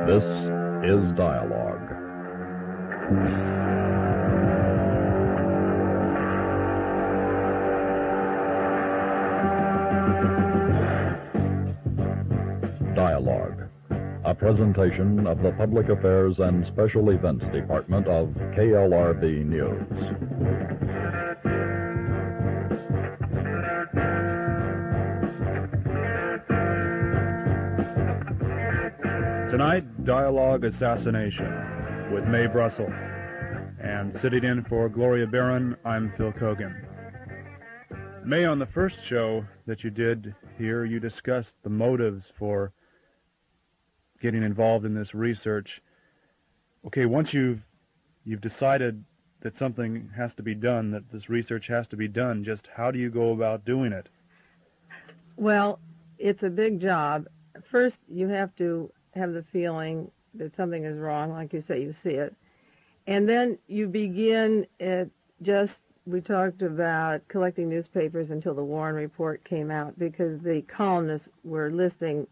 This is Dialogue. Dialogue, a presentation of the Public Affairs and Special Events Department of KLRB News. Tonight, Dialogue Assassination with Mae Brussell. And sitting in for Gloria Barron, I'm Phil Kogan. Mae, on the first show that you did here, you discussed the motives for getting involved in this research. Okay, once you've decided that something has to be done, that this research has to be done, just how do you go about doing it? Well, it's a big job. First, you have to have the feeling that something is wrong, like you say, you see it. And then you begin at we talked about collecting newspapers until the Warren Report came out, because the columnists were listing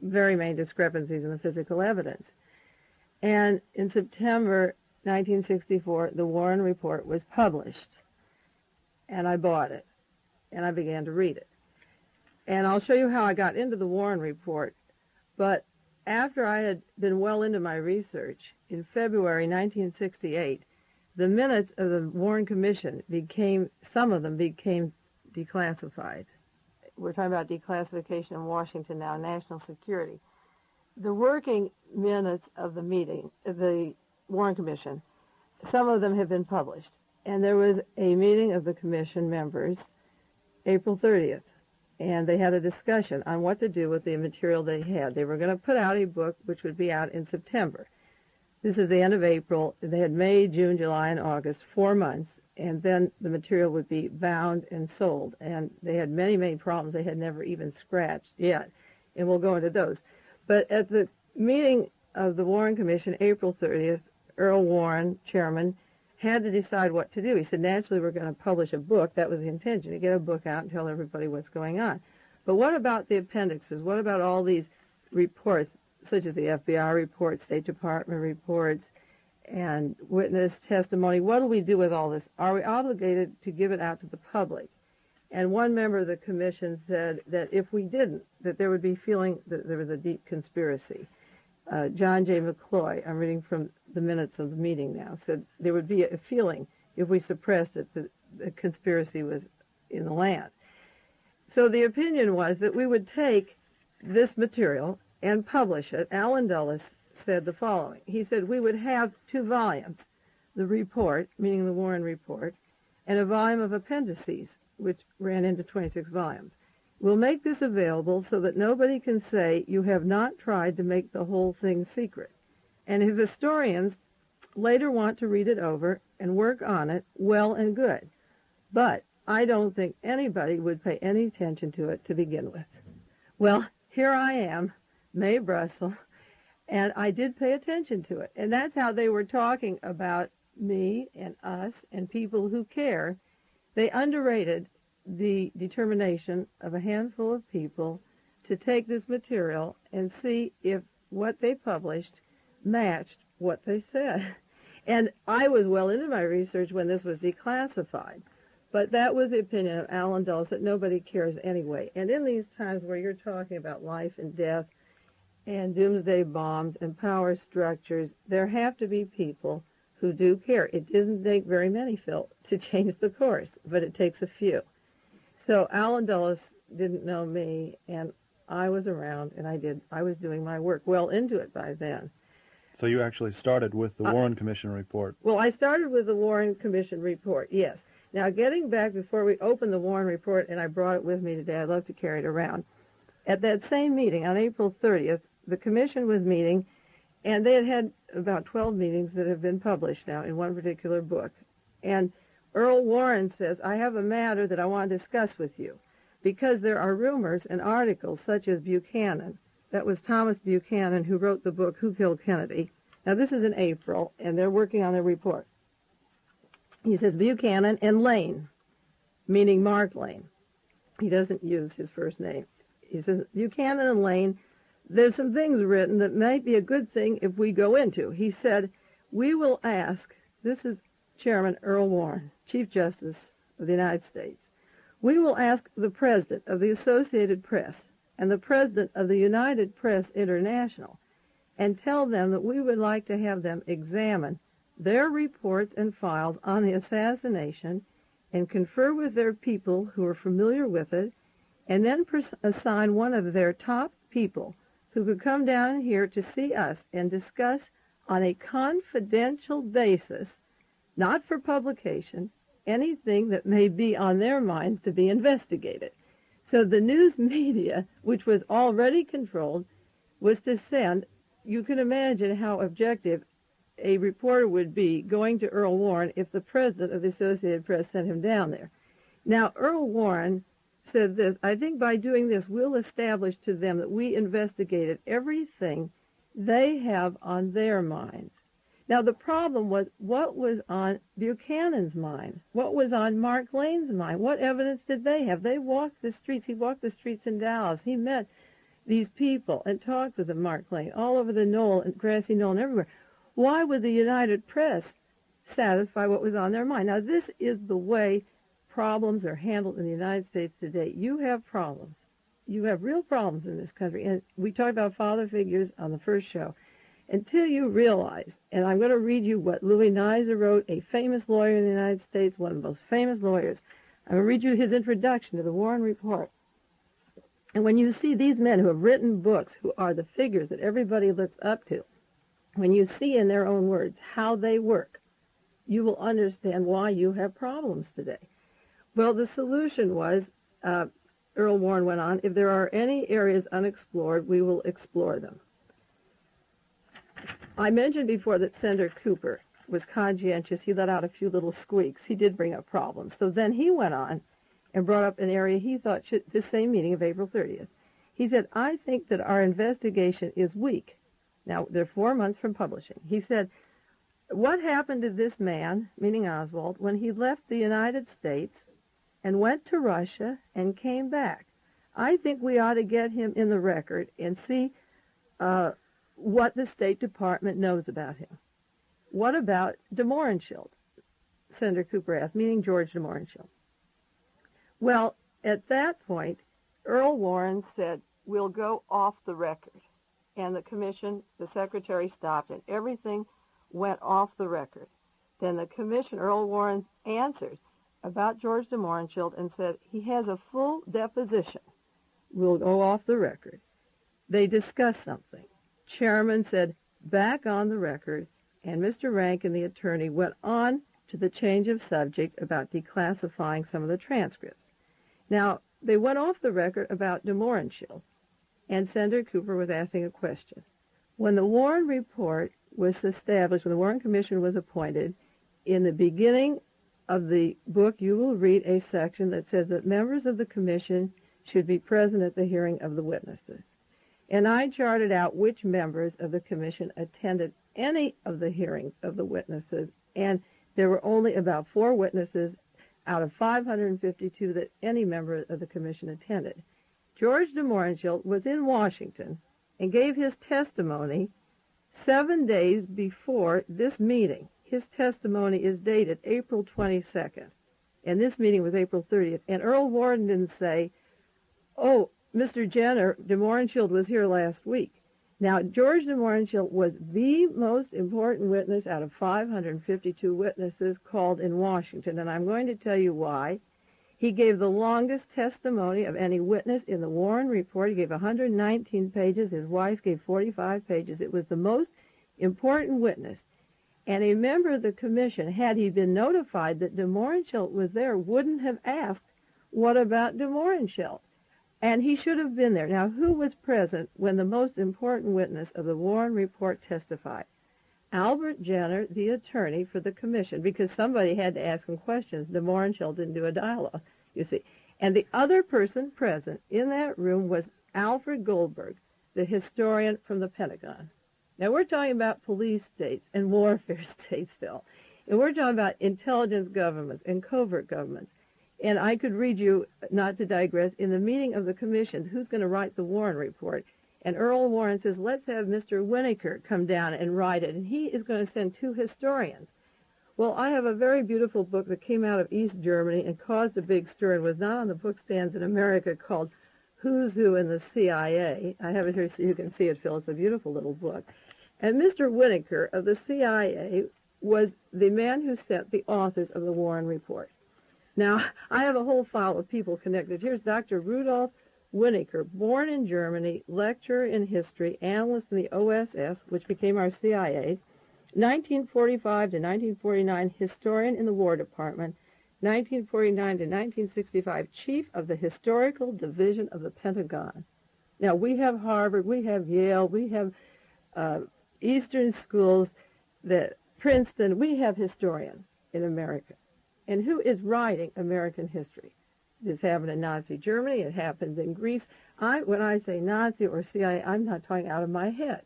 very many discrepancies in the physical evidence. And in September 1964, the Warren Report was published, and I bought it, and I began to read it. And I'll show you how I got into the Warren Report. But after I had been well into my research, in February 1968, the minutes of the Warren Commission some of them became declassified. We're talking about declassification in Washington now, national security. The working minutes of the meeting, the Warren Commission, some of them have been published. And there was a meeting of the commission members, April 30th. And they had a discussion on what to do with the material they had. They were going to put out a book which would be out in September. This is the end of April. They had May, June, July, and August, 4 months, and then the material would be bound and sold. And they had many, many problems they had never even scratched yet, and we'll go into those. But at the meeting of the Warren Commission, April 30th, Earl Warren, chairman, had to decide what to do. He said, naturally, we're going to publish a book. That was the intention, to get a book out and tell everybody what's going on. But what about the appendixes? What about all these reports, such as the FBI reports, State Department reports, and witness testimony? What do we do with all this? Are we obligated to give it out to the public? And one member of the commission said that if we didn't, that there would be feeling that there was a deep conspiracy. John J. McCloy, I'm reading from the minutes of the meeting now, said there would be a feeling if we suppressed it that the conspiracy was in the land. So the opinion was that we would take this material and publish it. Allen Dulles said the following. He said we would have 2 volumes, the report, meaning the Warren Report, and a volume of appendices, which ran into 26 volumes. We'll make this available so that nobody can say you have not tried to make the whole thing secret. And if historians later want to read it over and work on it, well and good. But I don't think anybody would pay any attention to it to begin with. Well, here I am, Mae Brussell, and I did pay attention to it. And that's how they were talking about me and us and people who care. They underrated the determination of a handful of people to take this material and see if what they published matched what they said. And I was well into my research when this was declassified, but that was the opinion of Allen Dulles, that nobody cares anyway. And in these times where you're talking about life and death and doomsday bombs and power structures, there have to be people who do care. It doesn't take very many, Phil, to change the course, but it takes a few. So Allen Dulles didn't know me, and I was around, and I was doing my work well into it by then. So you actually started with the Warren Commission report. Well, I started with the Warren Commission report, yes. Now, getting back before we opened the Warren Report, and I brought it with me today, I'd love to carry it around. At that same meeting on April 30th, the commission was meeting, and they had about 12 meetings that have been published now in one particular book. And Earl Warren says, I have a matter that I want to discuss with you, because there are rumors and articles such as Buchanan. That was Thomas Buchanan, who wrote the book, Who Killed Kennedy. Now, this is in April, and they're working on the report. He says Buchanan and Lane, meaning Mark Lane. He doesn't use his first name. He says Buchanan and Lane there's some things written that might be a good thing if we go into. He said, we will ask, this is Chairman Earl Warren, Chief Justice of the United States, we will ask the President of the Associated Press and the President of the United Press International and tell them that we would like to have them examine their reports and files on the assassination and confer with their people who are familiar with it, and then assign one of their top people who could come down here to see us and discuss on a confidential basis, not for publication, anything that may be on their minds to be investigated. So the news media, which was already controlled, was to send, you can imagine how objective a reporter would be going to Earl Warren if the president of the Associated Press sent him down there. Now, Earl Warren said this, I think by doing this, we'll establish to them that we investigated everything they have on their minds. Now, the problem was what was on Buchanan's mind? What was on Mark Lane's mind? What evidence did they have? They walked the streets. He walked the streets in Dallas. He met these people and talked with them, Mark Lane, all over the knoll and grassy knoll and everywhere. Why would the United Press satisfy what was on their mind? Now, this is the way problems are handled in the United States today. You have problems. You have real problems in this country. And we talked about father figures on the first show. Until you realize, and I'm going to read you what Louis Nizer wrote, a famous lawyer in the United States, one of the most famous lawyers. I'm going to read you his introduction to the Warren Report. And when you see these men who have written books, who are the figures that everybody looks up to, when you see in their own words how they work, you will understand why you have problems today. Well, the solution was, Earl Warren went on, if there are any areas unexplored, we will explore them. I mentioned before that Senator Cooper was conscientious. He let out a few little squeaks. He did bring up problems. So then he went on and brought up an area he thought should, this same meeting of April 30th. He said, I think that our investigation is weak. Now, they're 4 months from publishing. He said, what happened to this man, meaning Oswald, when he left the United States and went to Russia and came back? I think we ought to get him in the record and see what the State Department knows about him. What about de Mohrenschildt? Senator Cooper asked, meaning George de Mohrenschildt. Well, at that point, Earl Warren said, we'll go off the record. And the commission, the secretary stopped, and everything went off the record. Then the commission, Earl Warren, answered about George de Mohrenschildt and said, he has a full deposition. We'll go off the record. They discussed something. Chairman said, back on the record, and Mr. Rankin, the attorney, went on to the change of subject about declassifying some of the transcripts. Now, they went off the record about de Mohrenschildt, and Senator Cooper was asking a question. When the Warren Report was established, when the Warren Commission was appointed, in the beginning of the book, you will read a section that says that members of the commission should be present at the hearing of the witnesses. And I charted out which members of the commission attended any of the hearings of the witnesses, and there were only about 4 witnesses out of 552 that any member of the commission attended. George de Mohrenschildt was in Washington and gave his testimony 7 days before this meeting. His testimony is dated April 22nd, and this meeting was April 30th. And Earl Warren didn't say, oh, Mr. Jenner, de Mohrenschildt was here last week. Now, George de Mohrenschildt was the most important witness out of 552 witnesses called in Washington, and I'm going to tell you why. He gave the longest testimony of any witness in the Warren Report. He gave 119 pages. His wife gave 45 pages. It was the most important witness. And a member of the commission, had he been notified that de Mohrenschildt was there, wouldn't have asked, what about de Mohrenschildt? And he should have been there. Now, who was present when the most important witness of the Warren Report testified? Albert Jenner, the attorney for the commission, because somebody had to ask him questions. De Mohrenschildt didn't do a dialogue, you see. And the other person present in that room was Alfred Goldberg, the historian from the Pentagon. Now, we're talking about police states and warfare states, Phil. And we're talking about intelligence governments and covert governments. And I could read you, not to digress, in the meeting of the commission, who's going to write the Warren Report. And Earl Warren says, let's have Mr. Winokur come down and write it, and he is going to send 2 historians. Well, I have a very beautiful book that came out of East Germany and caused a big stir and was not on the bookstands in America, called Who's Who in the CIA. I have it here so you can see it, Phil. It's a beautiful little book. And Mr. Winokur of the CIA was the man who sent the authors of the Warren Report. Now, I have a whole file of people connected. Here's Dr. Rudolf Winokur, born in Germany, lecturer in history, analyst in the OSS, which became our CIA, 1945 to 1949 historian in the War Department, 1949 to 1965 chief of the Historical Division of the Pentagon. Now, we have Harvard, we have Yale, we have Eastern schools, Princeton. We have historians in America. And who is writing American history? This happened in Nazi Germany. It happens in Greece. When I say Nazi or CIA, I'm not talking out of my head.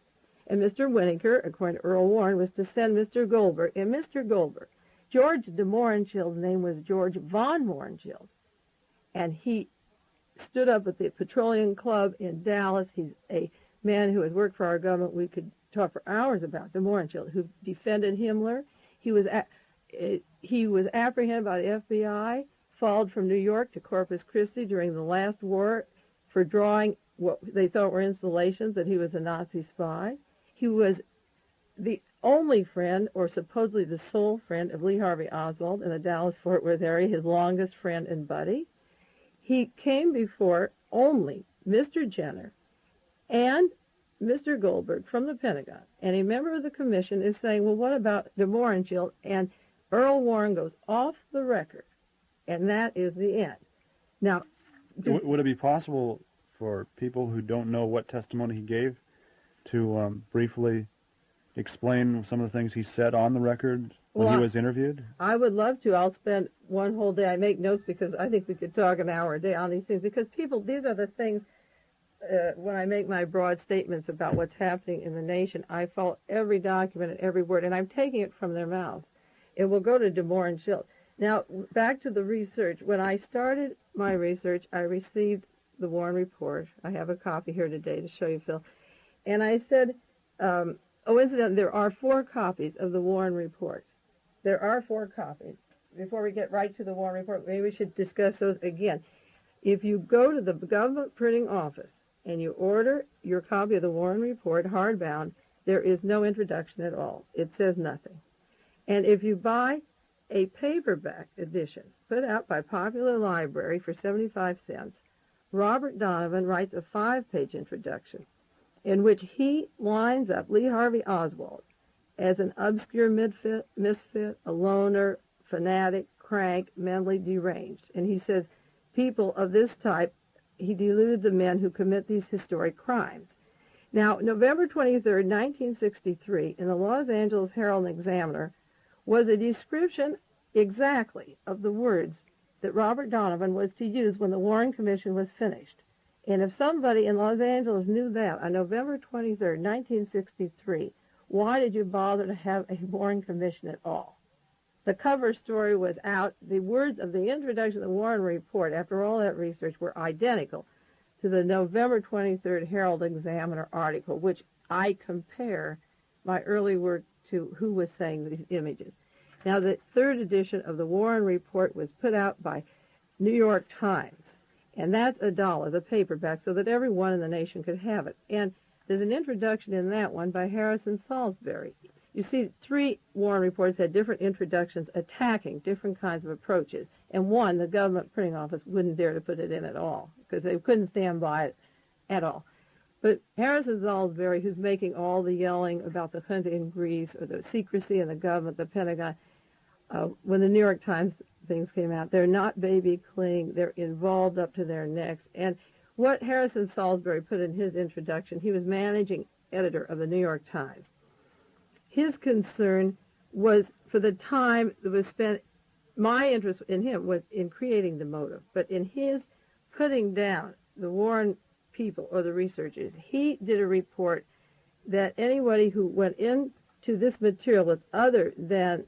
And Mr. Winokur, according to Earl Warren, was to send Mr. Goldberg. And Mr. Goldberg, George de Mohrenschild's name was George von Mohrenschildt. And he stood up at the Petroleum Club in Dallas. He's a man who has worked for our government. We could talk for hours about de Mohrenschildt, who defended Himmler. He was apprehended by the FBI, followed from New York to Corpus Christi during the last war for drawing what they thought were installations that he was a Nazi spy. He was the only friend, or supposedly the sole friend, of Lee Harvey Oswald in the Dallas-Fort Worth area, his longest friend and buddy. He came before only Mr. Jenner and Mr. Goldberg from the Pentagon, and a member of the commission is saying, well, what about de Mohrenschildt? And Earl Warren goes off the record, and that is the end. Now, would it be possible for people who don't know what testimony he gave to briefly explain some of the things he said on the record when he was interviewed? I would love to. I'll spend one whole day. I make notes because I think we could talk an hour a day on these things, because these are the things, when I make my broad statements about what's happening in the nation, I follow every document and every word, and I'm taking it from their mouths. It will go to de Mohrenschildt. Now, back to the research. When I started my research, I received the Warren Report. I have a copy here today to show you, Phil. And I said, incidentally, there are 4 copies of the Warren Report. There are 4 copies. Before we get right to the Warren Report, maybe we should discuss those again. If you go to the government printing office and you order your copy of the Warren Report, hardbound, there is no introduction at all. It says nothing. And if you buy a paperback edition put out by Popular Library for 75 cents, Robert Donovan writes a 5-page introduction in which he lines up Lee Harvey Oswald as an obscure misfit, a loner, fanatic, crank, mentally deranged. And he says people of this type, he deluded the men who commit these historic crimes. Now, November 23rd, 1963, in the Los Angeles Herald and Examiner, was a description exactly of the words that Robert Donovan was to use when the Warren Commission was finished. And if somebody in Los Angeles knew that on November 23rd, 1963, why did you bother to have a Warren Commission at all? The cover story was out. The words of the introduction of the Warren Report, after all that research, were identical to the November 23rd Herald Examiner article, which I compare my early work to who was saying these images. Now, the 3rd edition of the Warren Report was put out by New York Times, and that's $1, the paperback, so that everyone in the nation could have it. And there's an introduction in that one by Harrison Salisbury. You see, 3 Warren Reports had different introductions attacking different kinds of approaches, and one, the government printing office, wouldn't dare to put it in at all, because they couldn't stand by it at all. But Harrison Salisbury, who's making all the yelling about the country in Greece or the secrecy in the government, the Pentagon, when the New York Times things came out, they're not baby clean. They're involved up to their necks. And what Harrison Salisbury put in his introduction, he was managing editor of the New York Times. His concern was for the time that was spent, my interest in him was in creating the motive, but in his putting down the Warren people or the researchers, he did a report that anybody who went into this material with other than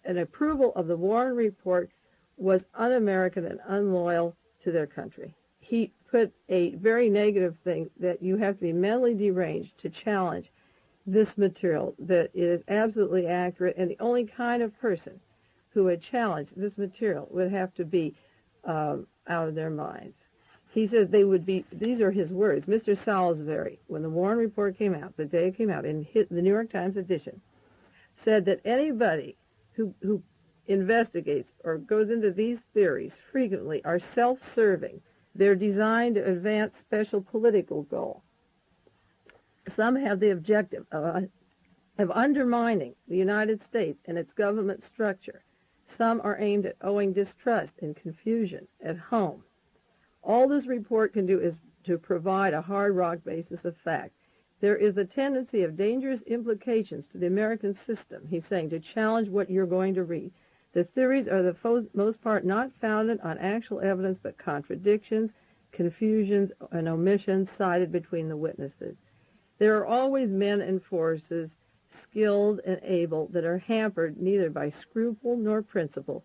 an approval of the Warren Report was un-American and unloyal to their country. he put a very negative thing that you have to be mentally deranged to challenge this material that is absolutely accurate, and the only kind of person who would challenge this material would have to be out of their minds. He said they would be, these are his words, Mr. Salisbury, when the Warren Report came out, the day it came out, in the New York Times edition, said that anybody who investigates or goes into these theories frequently are self-serving. They're designed to advance special political goal. Some have the objective of undermining the United States and its government structure. Some are aimed at owing distrust and confusion at home. All this report can do is to provide a hard rock basis of fact. There is a tendency of dangerous implications to the American system, he's saying, to challenge what you're going to read. The theories are the most part not founded on actual evidence, but contradictions, confusions, and omissions cited between the witnesses. There are always men and forces, skilled and able, that are hampered neither by scruple nor principle,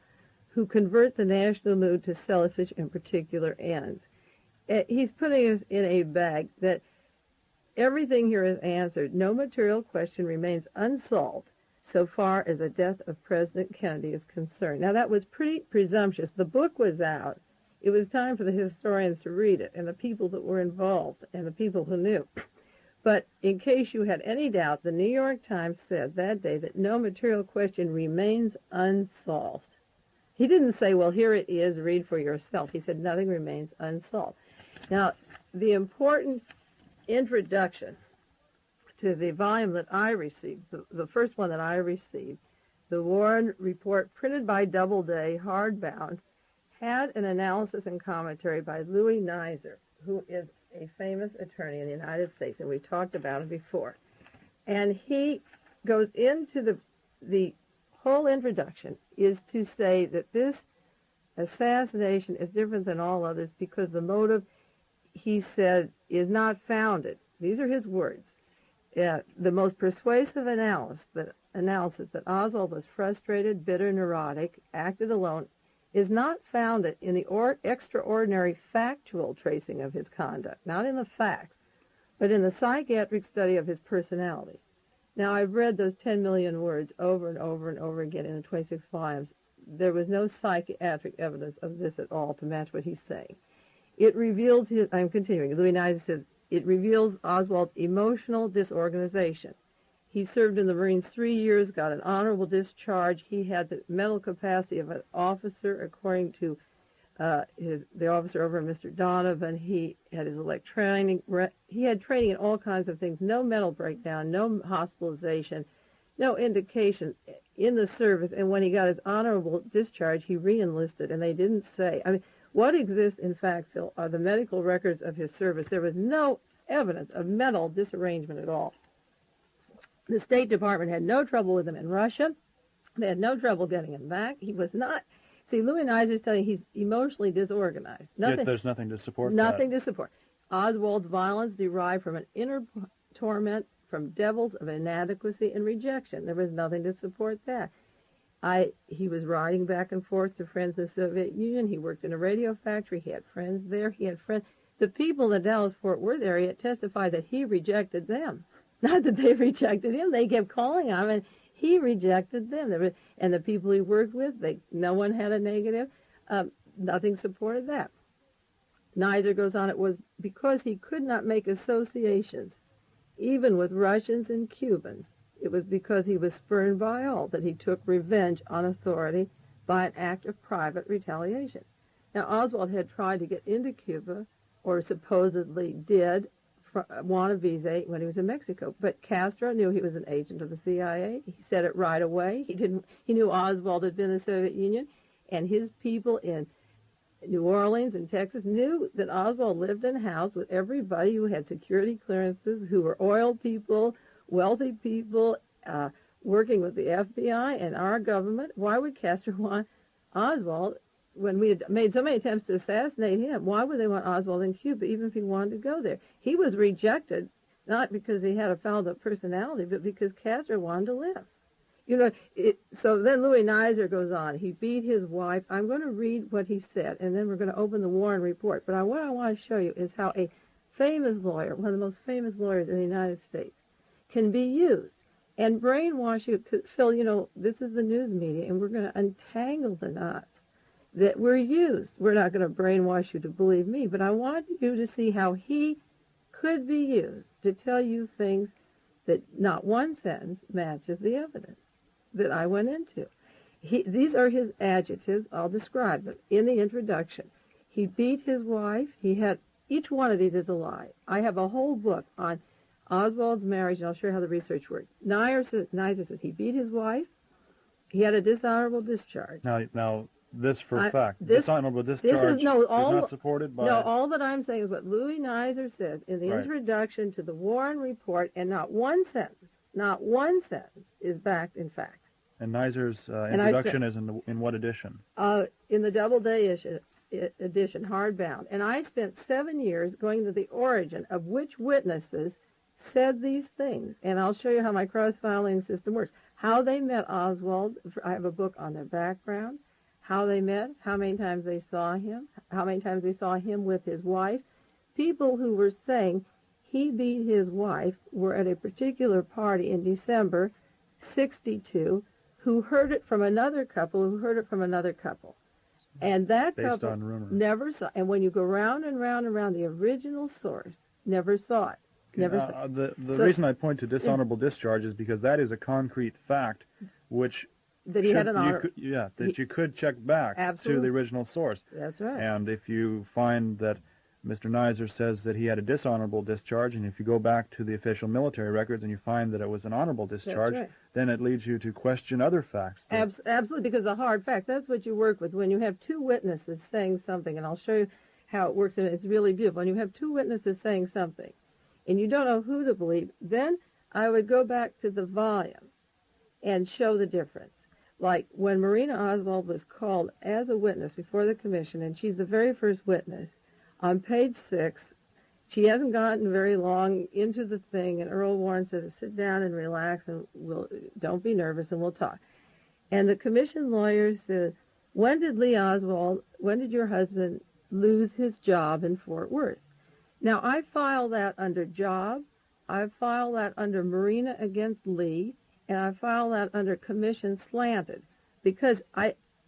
who convert the national mood to selfish and particular ends. He's putting us in a bag that everything here is answered. No material question remains unsolved so far as the death of President Kennedy is concerned. Now, that was pretty presumptuous. The book was out. It was time for the historians to read it, and the people that were involved, and the people who knew. But in case you had any doubt, the New York Times said that day that no material question remains unsolved. He didn't say, well, here it is, read for yourself. He said nothing remains unsolved. Now, the important introduction to the volume that I received, the first one that I received, the Warren Report, printed by Doubleday, hardbound, had an analysis and commentary by Louis Nizer, who is a famous attorney in the United States, and we talked about him before. And he goes into the whole introduction is to say that this assassination is different than all others because the motive, he said, is not founded. These are his words. The most persuasive analysis that Oswald was frustrated, bitter, neurotic, acted alone, is not founded in the extraordinary factual tracing of his conduct, not in the facts, but in the psychiatric study of his personality. Now, I've read those 10 million words over and over and over again in the 26 volumes. There was no psychiatric evidence of this at all to match what he's saying. It reveals his, I'm continuing, Louis Nizer says, it reveals Oswald's emotional disorganization. He served in the Marines 3 years, got an honorable discharge. He had the mental capacity of an officer, according to the officer over Mr. Donovan. He had his training. He had training in all kinds of things. No mental breakdown, no hospitalization, no indication in the service. And when he got his honorable discharge, he re-enlisted, and they didn't say. I mean, what exists, in fact, Phil, are the medical records of his service. There was no evidence of mental disarrangement at all. The State Department had no trouble with him in Russia. They had no trouble getting him back. He was not. See, Louis Nizer's telling you he's emotionally disorganized. Yet there's nothing to support nothing that. to support. Oswald's violence derived from an inner torment, from devils of inadequacy and rejection. There was nothing to support that. He was riding back and forth to friends in the Soviet Union. He worked in a radio factory. He had friends there. He had friends. The people in the Dallas-Fort Worth area testified that he rejected them. Not that they rejected him. They kept calling on him, and he rejected them. And the people he worked with, no one had a negative. Nothing supported that. Nizer goes on, it was because he could not make associations, even with Russians and Cubans. It was because he was spurned by all that he took revenge on authority by an act of private retaliation. Now, Oswald had tried to get into Cuba, or supposedly did, want a visa when he was in Mexico. But Castro knew he was an agent of the CIA. He said it right away. He knew Oswald had been in the Soviet Union, and his people in New Orleans and Texas knew that Oswald lived in a house with everybody who had security clearances, who were oil people, wealthy people, working with the FBI and our government. Why would Castro want Oswald, when we had made so many attempts to assassinate him? Why would they want Oswald in Cuba, even if he wanted to go there? He was rejected, not because he had a fouled-up personality, but because Castro wanted to live. So then Louis Nizer goes on. He beat his wife. I'm going to read what he said, and then we're going to open the Warren report. But what I want to show you is how a famous lawyer, one of the most famous lawyers in the United States, can be used and brainwash you. Phil, this is the news media, and we're going to untangle the knots that we're used. We're not going to brainwash you to believe me, but I want you to see how he could be used to tell you things that not one sentence matches the evidence that I went into. These are his adjectives. I'll describe them in the introduction. He beat his wife. Each one of these is a lie. I have a whole book on Oswald's marriage, and I'll show you how the research worked. Nizer says he beat his wife. He had a dishonorable discharge. Now this for fact. Dishonorable discharge is not supported by... No, all that I'm saying is what Louis Nizer says in the introduction to the Warren report, and not one sentence is backed in fact. And Nizer's introduction is in what edition? In the Doubleday edition, hardbound. And I spent 7 years going to the origin of which witnesses said these things. And I'll show you how my cross-filing system works. How they met Oswald. I have a book on their background. How they met, how many times they saw him, how many times they saw him with his wife. People who were saying he beat his wife were at a particular party in December 1962 who heard it from another couple who heard it from another couple. And that couple never saw. And when you go round and round and round, the original source never saw it. The reason I point to dishonorable discharge is because that is a concrete fact which... That he had an honor. That you could check back to the original source. That's right. And if you find that Mr. Nizer says that he had a dishonorable discharge, and if you go back to the official military records and you find that it was an honorable discharge, then it leads you to question other facts. Absolutely, because the hard fact, that's what you work with. When you have two witnesses saying something, and I'll show you how it works, and it's really beautiful. When you have two witnesses saying something, and you don't know who to believe, then I would go back to the volumes and show the difference. Like when Marina Oswald was called as a witness before the commission, and she's the very first witness, on page 6, she hasn't gotten very long into the thing, and Earl Warren says, sit down and relax, and don't be nervous, and we'll talk. And the commission lawyer said, when did your husband lose his job in Fort Worth? Now, I file that under job, I file that under Marina against Lee, and I file that under commission slanted, because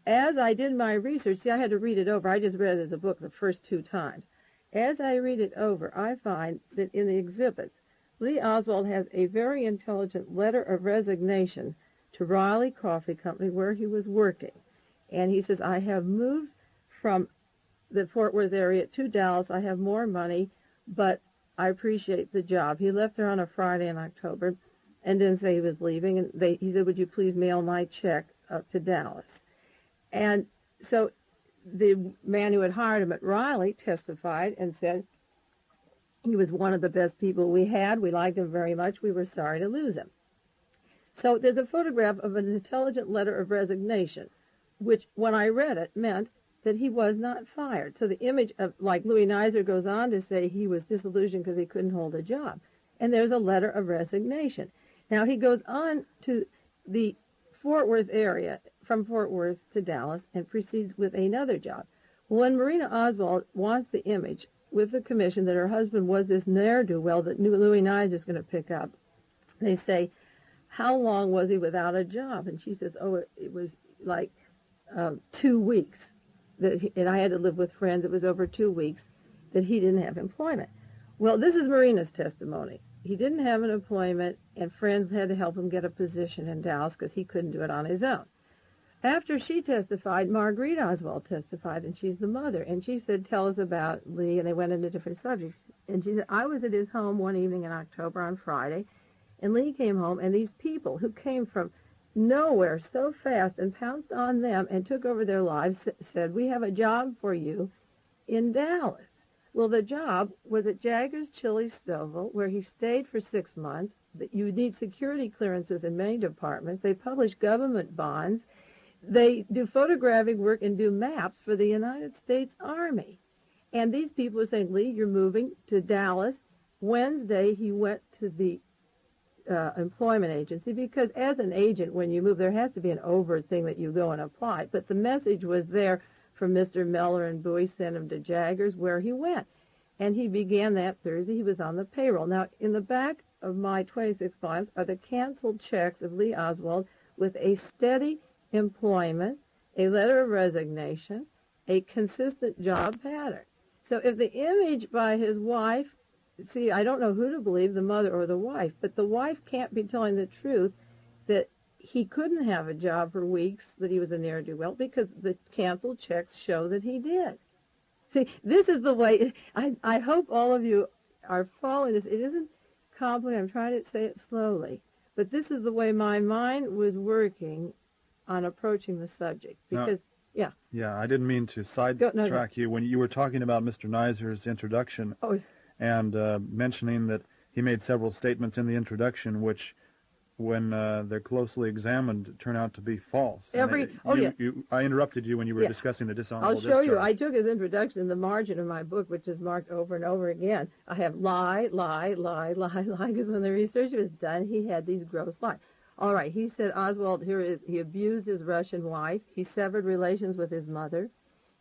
as I did my research, I had to read it over. I just read it as a book the first 2 times. As I read it over, I find that in the exhibits, Lee Oswald has a very intelligent letter of resignation to Reily Coffee Company where he was working. And he says, I have moved from the Fort Worth area to Dallas. I have more money, but I appreciate the job. He left there on a Friday in October and didn't say he was leaving. And he said, would you please mail my check up to Dallas? And so the man who had hired him at Reily testified and said he was one of the best people we had. We liked him very much. We were sorry to lose him. So there's a photograph of an intelligent letter of resignation, which when I read it meant that he was not fired. So the image of, like Louis Nizer goes on to say he was disillusioned because he couldn't hold a job. And there's a letter of resignation. Now he goes on to the Fort Worth area, from Fort Worth to Dallas, and proceeds with another job. When Marina Oswald wants the image with the commission that her husband was this ne'er-do-well that Louis Nizer is going to pick up, they say, how long was he without a job? And she says, it was like 2 weeks. And I had to live with friends. It was over 2 weeks that he didn't have employment. Well, this is Marina's testimony. He didn't have an employment, and friends had to help him get a position in Dallas because he couldn't do it on his own. After she testified, Marguerite Oswald testified, and she's the mother. And she said, tell us about Lee, and they went into different subjects. And she said, I was at his home one evening in October on Friday, and Lee came home, and these people who came from nowhere so fast and pounced on them and took over their lives said, we have a job for you in Dallas. Well, the job was at Jagger's Chili Stovall, where he stayed for 6 months. You need security clearances in many departments. They publish government bonds. They do photographic work and do maps for the United States Army. And these people were saying, Lee, you're moving to Dallas. Wednesday, he went to the employment agency, because as an agent, when you move, there has to be an overt thing that you go and apply. But the message was there from Mr. Meller and Bowie sent him to Jaggers, where he went. And he began that Thursday. He was on the payroll. Now, in the back of my 26 volumes are the canceled checks of Lee Oswald with a steady employment, a letter of resignation, a consistent job pattern. So if the image by his wife, see, I don't know who to believe, the mother or the wife, but the wife can't be telling the truth that he couldn't have a job for weeks, that he was a ne'er-do-well, because the canceled checks show that he did. See, this is the way, I hope all of you are following this. It isn't complicated. I'm trying to say it slowly. But this is the way my mind was working on approaching the subject. Because, yeah. Yeah, I didn't mean to sidetrack you. When you were talking about Mr. Neiser's introduction and mentioning that he made several statements in the introduction which, when they're closely examined, turn out to be false. I interrupted you when you were discussing the dishonorable discharge. I'll show you. I took his introduction in the margin of my book, which is marked over and over again. I have lie, lie, lie, lie, lie, because when the research was done, he had these gross lies. All right, he said Oswald, he abused his Russian wife. He severed relations with his mother.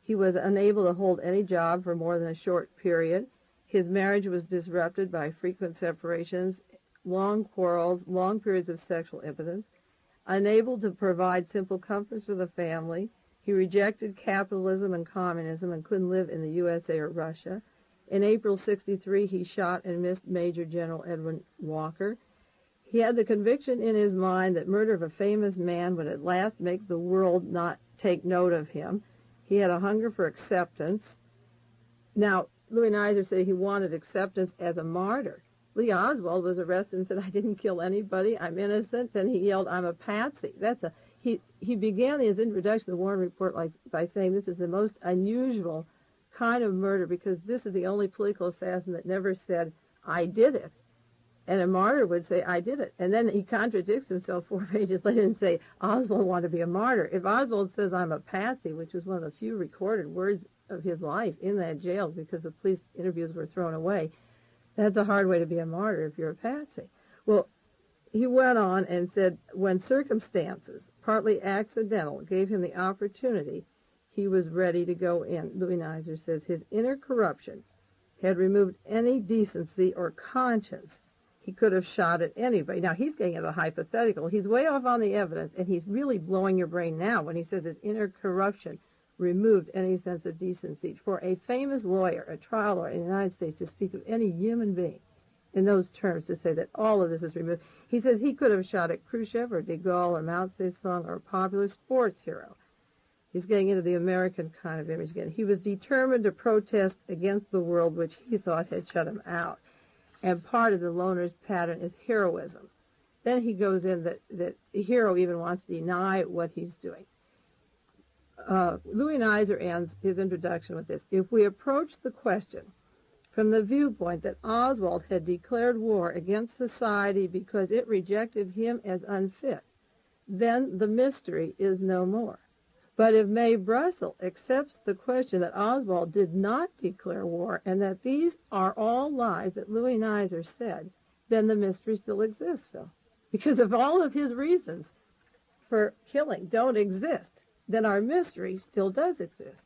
He was unable to hold any job for more than a short period. His marriage was disrupted by frequent separations, long quarrels, long periods of sexual impotence, unable to provide simple comforts for the family. He rejected capitalism and communism and couldn't live in the USA or Russia. In April '63, he shot and missed Major General Edwin Walker. He had the conviction in his mind that murder of a famous man would at last make the world not take note of him. He had a hunger for acceptance. Now, Louis Neiser said he wanted acceptance as a martyr. Lee Oswald was arrested and said, I didn't kill anybody, I'm innocent. Then he yelled, I'm a patsy. He began his introduction to the Warren Report by saying this is the most unusual kind of murder because this is the only political assassin that never said, I did it. And a martyr would say, I did it. And then he contradicts himself 4 pages later and say, Oswald wanted to be a martyr. If Oswald says, I'm a patsy, which was one of the few recorded words of his life in that jail because the police interviews were thrown away, that's a hard way to be a martyr if you're a patsy. Well, he went on and said, when circumstances, partly accidental, gave him the opportunity, he was ready to go in. Louis Neiser says his inner corruption had removed any decency or conscience. He could have shot at anybody. Now, he's getting at a hypothetical. He's way off on the evidence, and he's really blowing your brain now when he says his inner corruption removed any sense of decency. For a famous lawyer, a trial lawyer in the United States, to speak of any human being in those terms, to say that all of this is removed, he says he could have shot at Khrushchev or de Gaulle or Mao Zedong or a popular sports hero. He's getting into the American kind of image again. He was determined to protest against the world which he thought had shut him out. And part of the loner's pattern is heroism. Then he goes in that the hero even wants to deny what he's doing. Louis Neiser ends his introduction with this. If we approach the question from the viewpoint that Oswald had declared war against society because it rejected him as unfit, then the mystery is no more. But if Mae Brussell accepts the question that Oswald did not declare war and that these are all lies that Louis Neiser said, then the mystery still exists, Phil. Because if all of his reasons for killing don't exist, then our mystery still does exist.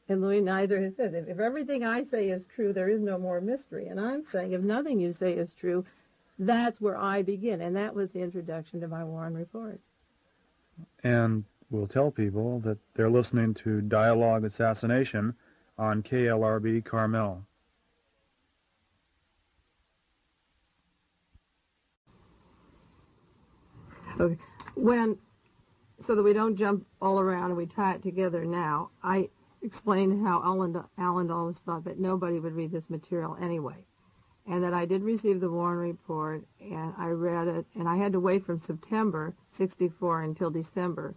And Louis Neiser has said, if everything I say is true, there is no more mystery. And I'm saying if nothing you say is true, that's where I begin. And that was the introduction to my Warren Report. And we'll tell people that they're listening to Dialogue Assassination on KLRB Carmel. Okay. So that we don't jump all around and we tie it together now, I explained how Alan always thought that nobody would read this material anyway. And that I did receive the Warren Report, and I read it, and I had to wait from September '64 until December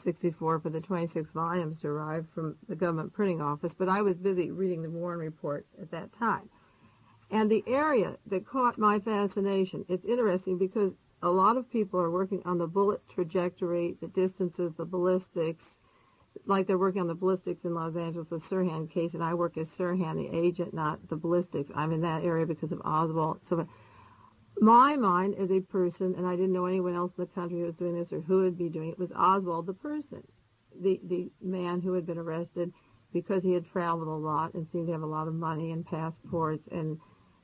'64 for the 26 volumes to arrive from the government printing office, but I was busy reading the Warren Report at that time. And the area that caught my fascination, it's interesting because a lot of people are working on the bullet trajectory, the distances, the ballistics, like they're working on the ballistics in Los Angeles, the Sirhan case, and I work as Sirhan, the agent, not the ballistics. I'm in that area because of Oswald. So My mind as a person, and I didn't know anyone else in the country who was doing this or who would be doing it, was Oswald the person, the man who had been arrested because he had traveled a lot and seemed to have a lot of money and passports and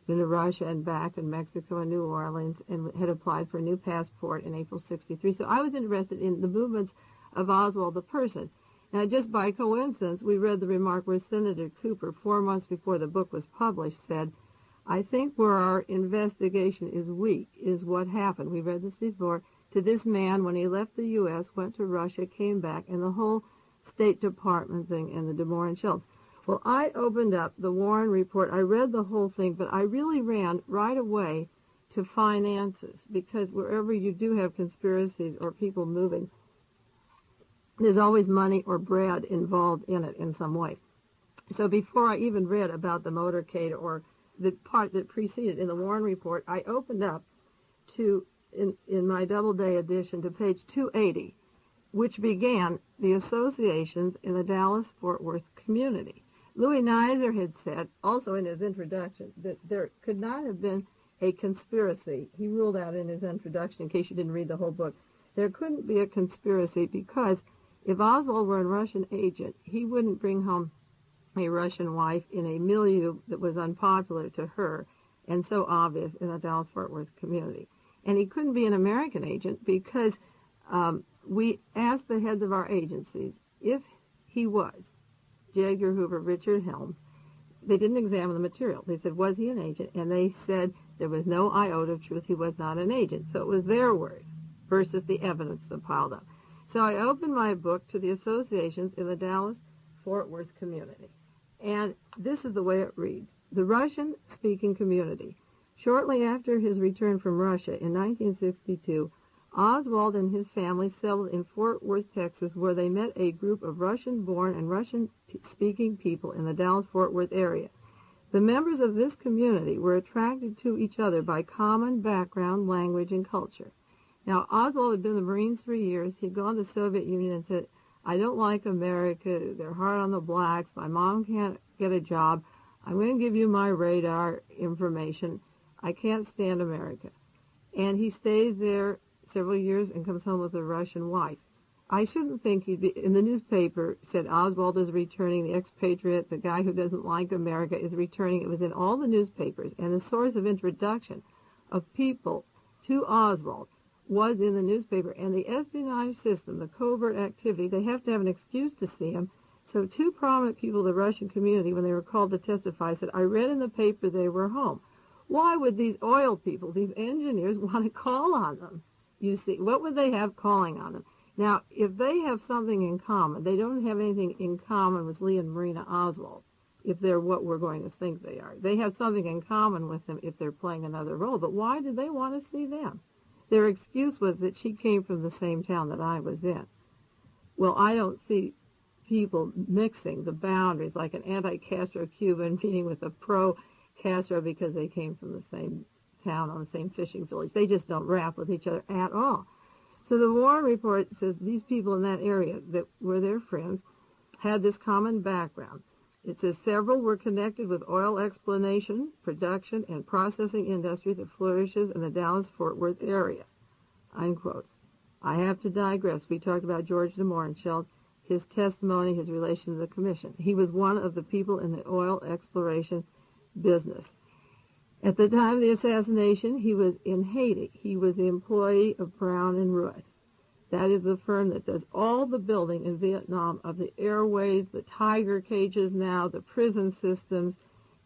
been to Russia and back in Mexico and New Orleans and had applied for a new passport in April 63. So I was interested in the movements of Oswald the person. Now, just by coincidence, we read the remark where Senator Cooper, 4 months before the book was published, said, "I think where our investigation is weak is what happened." We read this before. To this man, when he left the U.S., went to Russia, came back, and the whole State Department thing and the Des Moines shells. Well, I opened up the Warren Report. I read the whole thing, but I really ran right away to finances, because wherever you do have conspiracies or people moving, there's always money or bread involved in it in some way. So before I even read about the motorcade or the part that preceded in the Warren Report, I opened up to, in my Doubleday edition, to page 280, which began the associations in the Dallas-Fort Worth community. Louis Nizer had said, also in his introduction, that there could not have been a conspiracy. He ruled out in his introduction, in case you didn't read the whole book, there couldn't be a conspiracy because if Oswald were a Russian agent, he wouldn't bring home a Russian wife in a milieu that was unpopular to her and so obvious in the Dallas-Fort Worth community. And he couldn't be an American agent because we asked the heads of our agencies if he was J. Edgar Hoover, Richard Helms. They didn't examine the material. They said, was he an agent? And they said there was no iota of truth. He was not an agent. So it was their word versus the evidence that piled up. So I opened my book to the associations in the Dallas-Fort Worth community. And this is the way it reads. The Russian-speaking community. Shortly after his return from Russia in 1962, Oswald and his family settled in Fort Worth, Texas, where they met a group of Russian-born and Russian-speaking people in the Dallas-Fort Worth area. The members of this community were attracted to each other by common background, language, and culture. Now, Oswald had been in the Marines 3 years. He'd gone to the Soviet Union and said, I don't like America. They're hard on the blacks. My mom can't get a job. I'm going to give you my radar information. I can't stand America. And he stays there several years and comes home with a Russian wife. I shouldn't think he'd be, in the newspaper said Oswald is returning, the expatriate, the guy who doesn't like America is returning. It was in all the newspapers, and the source of introduction of people to Oswald was in the newspaper. And the espionage system, the covert activity, they have to have an excuse to see him. So two prominent people of the Russian community, when they were called to testify, said, I read in the paper they were home. Why would these oil people, these engineers, want to call on them? You see, what would they have calling on them? Now, if they have something in common, they don't have anything in common with Lee and Marina Oswald, if they're what we're going to think they are. They have something in common with them if they're playing another role. But why did they want to see them? Their excuse was that she came from the same town that I was in. Well, I don't see people mixing the boundaries like an anti-Castro Cuban meeting with a pro-Castro because they came from the same town on the same fishing village. They just don't rap with each other at all. So the Warren Report says these people in that area that were their friends had this common background. It says several were connected with oil exploration, production, and processing industry that flourishes in the Dallas-Fort Worth area. Unquotes. I have to digress. We talked about George de Mohrenschildt, his testimony, his relation to the commission. He was one of the people in the oil exploration business. At the time of the assassination, he was in Haiti. He was the employee of Brown and Root. That is the firm that does all the building in Vietnam of the airways, the tiger cages now, the prison systems.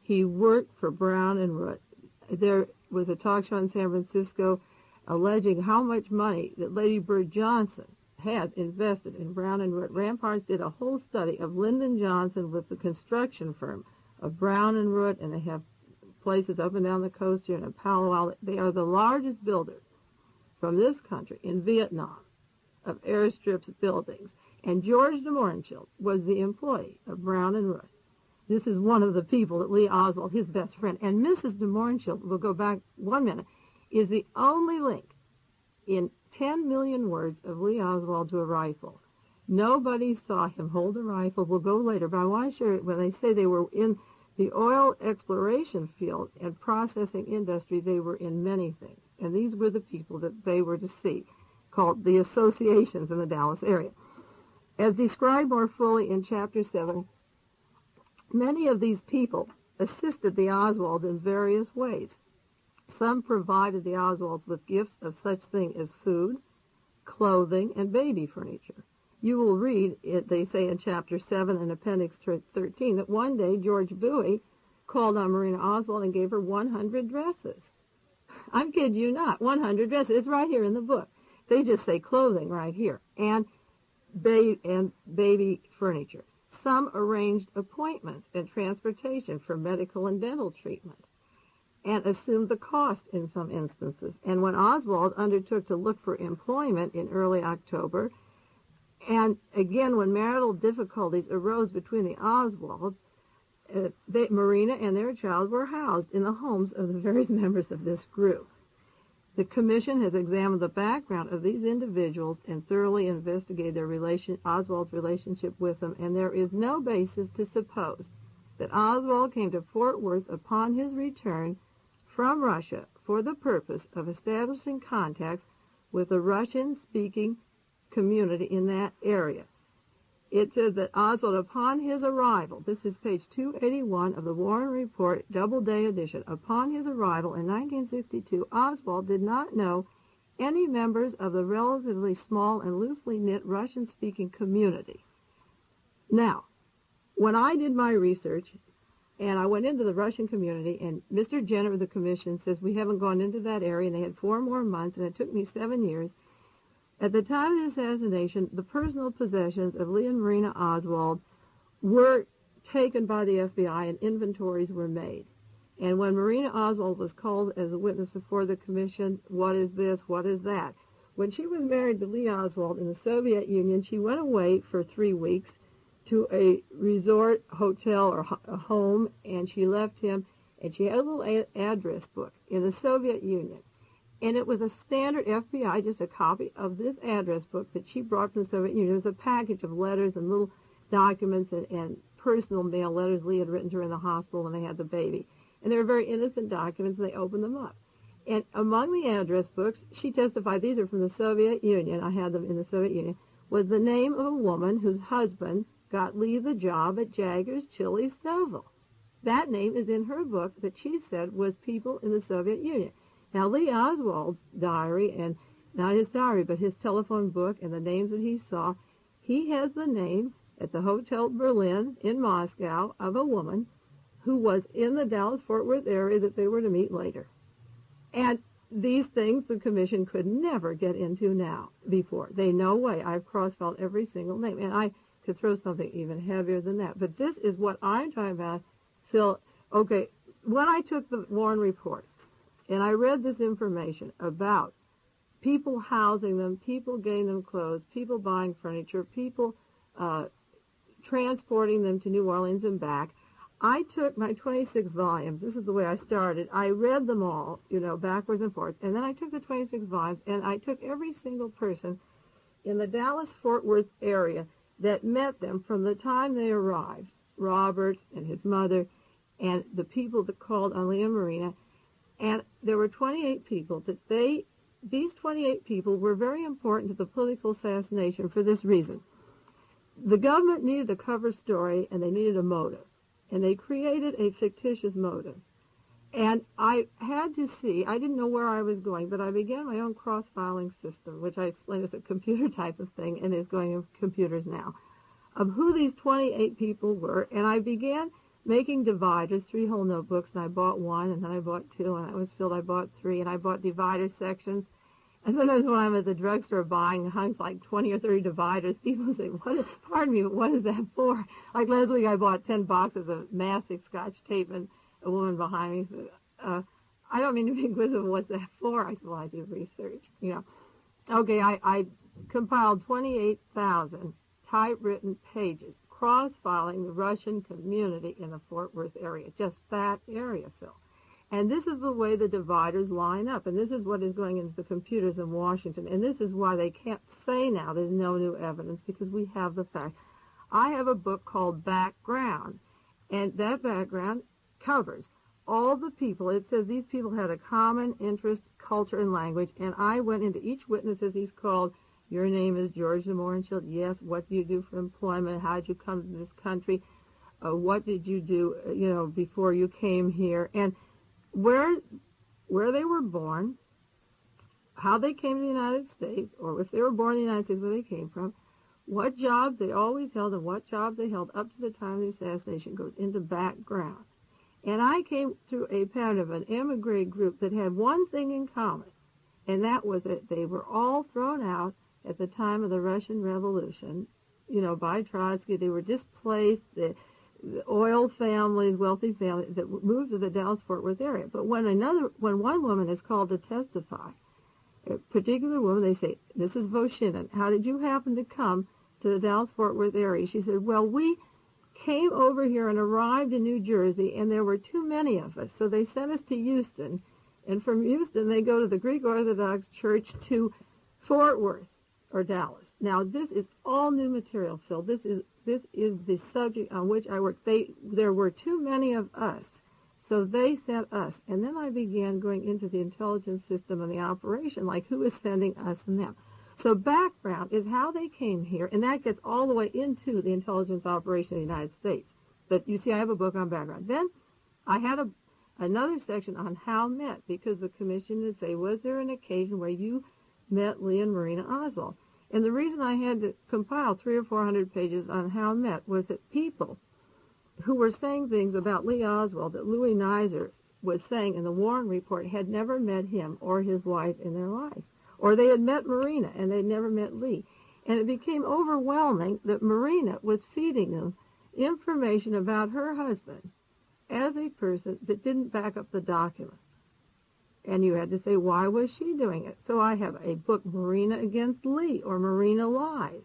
He worked for Brown and Root. There was a talk show in San Francisco alleging how much money that Lady Bird Johnson has invested in Brown and Root. Ramparts did a whole study of Lyndon Johnson with the construction firm of Brown and Root, and they have places up and down the coast here in Palo Alto. They are the largest builder from this country in Vietnam of airstrips, buildings. And George de Mohrenschildt was the employee of Brown and Root. This is one of the people that Lee Oswald, his best friend, and Mrs. de Mohrenschildt, we'll go back 1 minute, is the only link in 10 million words of Lee Oswald to a rifle. Nobody saw him hold a rifle. We'll go later, but I want to share it when they say they were in The oil exploration field and processing industry, they were in many things. And these were the people that they were to see, called the associations in the Dallas area. As described more fully in Chapter 7, many of these people assisted the Oswalds in various ways. Some provided the Oswalds with gifts of such thing as food, clothing, and baby furniture. You will read, they say in Chapter 7 and Appendix 13, that one day George Bowie called on Marina Oswald and gave her 100 dresses. I'm kidding you not, 100 dresses. It's right here in the book. They just say clothing right here, and baby furniture. Some arranged appointments and transportation for medical and dental treatment, and assumed the cost in some instances. And when Oswald undertook to look for employment in early October, and again when marital difficulties arose between the Oswalds, Marina and their child were housed in the homes of the various members of this group. The Commission has examined the background of these individuals and thoroughly investigated Oswald's relationship with them, and there is no basis to suppose that Oswald came to Fort Worth upon his return from Russia for the purpose of establishing contacts with the Russian-speaking community in that area. It says that Oswald, upon his arrival, this is page 281 of the Warren Report, Doubleday edition, upon his arrival in 1962, Oswald did not know any members of the relatively small and loosely knit Russian-speaking community. Now, when I did my research, and I went into the Russian community, and Mr. Jenner of the Commission says we haven't gone into that area, and they had 4 more months, and it took me 7 years. At the time of the assassination, the personal possessions of Lee and Marina Oswald were taken by the FBI and inventories were made. And when Marina Oswald was called as a witness before the Commission, what is this, what is that? When she was married to Lee Oswald in the Soviet Union, she went away for 3 weeks to a resort hotel or a home, and she left him, and she had a little address book in the Soviet Union. And it was a standard FBI, just a copy of this address book that she brought from the Soviet Union. It was a package of letters and little documents and personal mail letters Lee had written to her in the hospital when they had the baby. And they were very innocent documents, and they opened them up. And among the address books, she testified, these are from the Soviet Union, I had them in the Soviet Union, was the name of a woman whose husband got Lee the job at Jaggers Chili Snowville. That name is in her book that she said was people in the Soviet Union. Now, Lee Oswald's diary, and not his diary, but his telephone book and the names that he saw, he has the name at the Hotel Berlin in Moscow of a woman who was in the Dallas-Fort Worth area that they were to meet later. And these things the Commission could never get into now before. They no way. I've cross-filed every single name, and I could throw something even heavier than that. But this is what I'm talking about, Phil. Okay, when I took the Warren Report, and I read this information about people housing them, people getting them clothes, people buying furniture, people transporting them to New Orleans and back. I took my 26 volumes. This is the way I started. I read them all, backwards and forwards. And then I took the 26 volumes, and I took every single person in the Dallas-Fort Worth area that met them from the time they arrived, Robert and his mother, and the people that called on Lee and Marina. And there were 28 people that these 28 people were very important to the political assassination for this reason. The government needed a cover story, and they needed a motive. And they created a fictitious motive. And I had to see, I didn't know where I was going, but I began my own cross-filing system, which I explained is a computer type of thing and is going in computers now, of who these 28 people were. And I began making dividers, 3 whole notebooks, and I bought 1, and then I bought 2, and I was filled, I bought 3, and I bought divider sections. And sometimes when I'm at the drugstore buying hunks like 20 or 30 dividers, people say, pardon me, but what is that for? Like last week I bought 10 boxes of mastic Scotch tape, and a woman behind me said, I don't mean to be inquisitive, what's that for? I said, well, I do research, Okay, I compiled 28,000 typewritten pages, cross-filing the Russian community in the Fort Worth area, just that area, Phil. And this is the way the dividers line up, and this is what is going into the computers in Washington, and this is why they can't say now there's no new evidence, because we have the facts. I have a book called Background, And that background covers all the people. It says these people had a common interest, culture, and language. And I went into each witness as he's called. Your name is George de Mohrenschildt. Yes. What do you do for employment? How did you come to this country? What did you do, before you came here? And where they were born, how they came to the United States, or if they were born in the United States, where they came from, what jobs they always held, and what jobs they held up to the time of the assassination goes into background. And I came through a pattern of an emigre group that had one thing in common, and that was that they were all thrown out at the time of the Russian Revolution, by Trotsky. They were displaced. The oil families, wealthy families that moved to the Dallas-Fort Worth area. But when one woman is called to testify, a particular woman, they say, Mrs. Voshinin, how did you happen to come to the Dallas-Fort Worth area? She said, well, we came over here and arrived in New Jersey, and there were too many of us, so they sent us to Houston. And from Houston, they go to the Greek Orthodox Church to Fort Worth or Dallas. Now, this is all new material, Phil. This is the subject on which I work. There were too many of us, so they sent us. And then I began going into the intelligence system and the operation, like who is sending us and them. So background is how they came here, and that gets all the way into the intelligence operation in the United States. But you see, I have a book on background. Then I had another section on how met, because the commission would say, was there an occasion where you met Lee and Marina Oswald? And the reason I had to compile 300 or 400 pages on how met was that people who were saying things about Lee Oswald that Louis Nizer was saying in the Warren Report had never met him or his wife in their life. Or they had met Marina and they'd never met Lee. And it became overwhelming that Marina was feeding them information about her husband as a person that didn't back up the documents. And you had to say, why was she doing it? So I have a book, Marina Against Lee, or Marina Lies.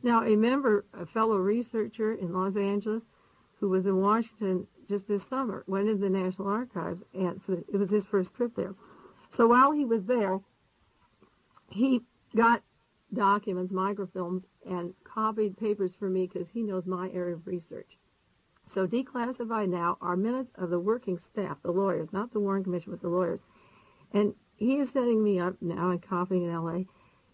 Now, a fellow researcher in Los Angeles who was in Washington just this summer, went into the National Archives, and it was his first trip there. So while he was there, he got documents, microfilms, and copied papers for me because he knows my area of research. So declassified now are minutes of the working staff, the lawyers, not the Warren Commission, but the lawyers. And he is setting me up now and copying in L.A.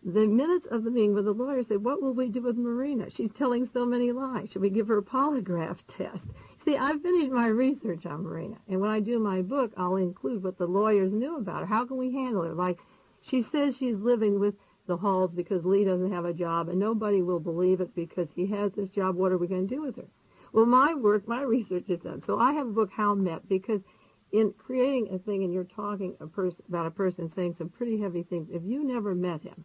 The minutes of the meeting where the lawyers say, what will we do with Marina? She's telling so many lies. Should we give her a polygraph test? See, I've finished my research on Marina. And when I do my book, I'll include what the lawyers knew about her. How can we handle her? Like, she says she's living with the Halls because Lee doesn't have a job, and nobody will believe it because he has this job. What are we going to do with her? Well, my research is done. So I have a book, How Met, because in creating a thing and you're talking about a person saying some pretty heavy things, if you never met him,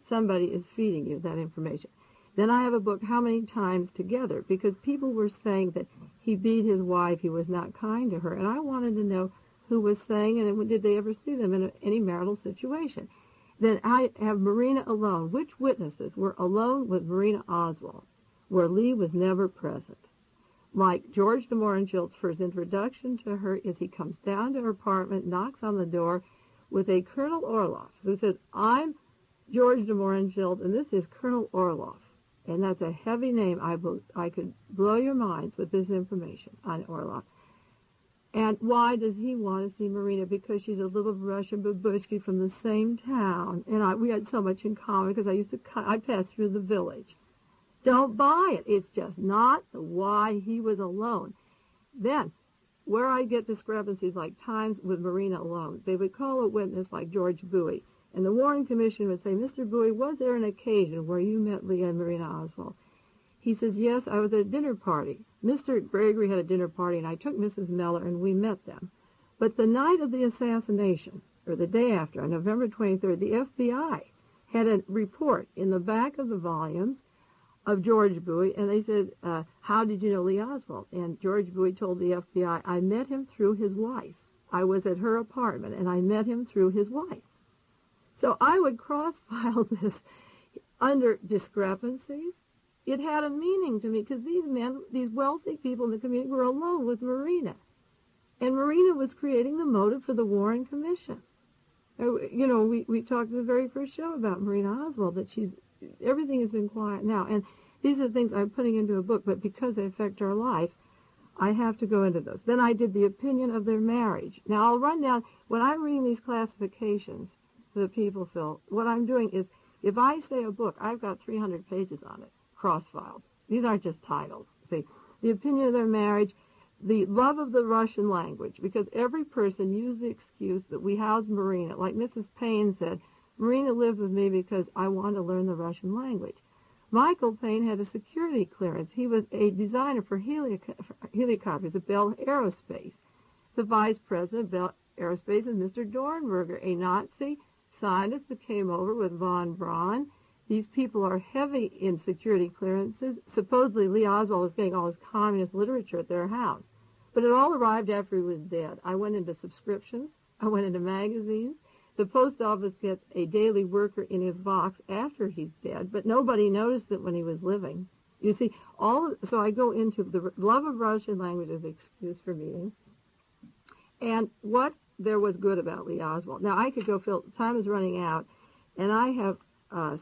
somebody is feeding you that information. Then I have a book, How Many Times Together, because people were saying that he beat his wife, he was not kind to her, and I wanted to know who was saying it and did they ever see them in any marital situation. Then I have Marina alone. Which witnesses were alone with Marina Oswald, where Lee was never present? Like George de Mohrenschildt's first introduction to her is he comes down to her apartment, knocks on the door with a Colonel Orloff, who says, I'm George de Mohrenschildt, and this is Colonel Orloff. And that's a heavy name. I could blow your minds with this information on Orloff. And why does he want to see Marina? Because she's a little Russian babushki from the same town. And we had so much in common because I passed through the village. Don't buy it. It's just not why he was alone. Then, where I get discrepancies like times with Marina alone, they would call a witness like George Bowie, and the Warren Commission would say, Mr. Bowie, was there an occasion where you met Lee and Marina Oswald? He says, yes, I was at a dinner party. Mr. Gregory had a dinner party, and I took Mrs. Miller, and we met them. But the night of the assassination, or the day after, on November 23rd, the FBI had a report in the back of the volumes of George Bowie, and they said, how did you know Lee Oswald? And George Bowie told the FBI, I met him through his wife. I was at her apartment, and I met him through his wife. So I would cross-file this under discrepancies. It had a meaning to me because these men, these wealthy people in the community, were alone with Marina. And Marina was creating the motive for the Warren Commission. You know, we talked in the very first show about Marina Oswald, that everything has been quiet now. And these are the things I'm putting into a book, but because they affect our life, I have to go into those. Then I did the opinion of their marriage. Now I'll run down, when I'm reading these classifications to the people, Phil, what I'm doing is, if I say a book, I've got 300 pages on it, cross-filed. These aren't just titles. See, the opinion of their marriage, the love of the Russian language, because every person used the excuse that we housed Marina. Like Mrs. Paine said, Marina lived with me because I wanted to learn the Russian language. Michael Paine had a security clearance. He was a designer for helicopters at Bell Aerospace. The vice president of Bell Aerospace is Mr. Dornberger, a Nazi scientist that came over with von Braun. These people are heavy in security clearances. Supposedly Lee Oswald was getting all his communist literature at their house. But it all arrived after he was dead. I went into subscriptions. I went into magazines. The post office gets a daily worker in his box after he's dead, but nobody noticed it when he was living. You see, so I go into the love of Russian language as an excuse for meeting, and what there was good about Lee Oswald. Now, I could go, Phil, time is running out, and I have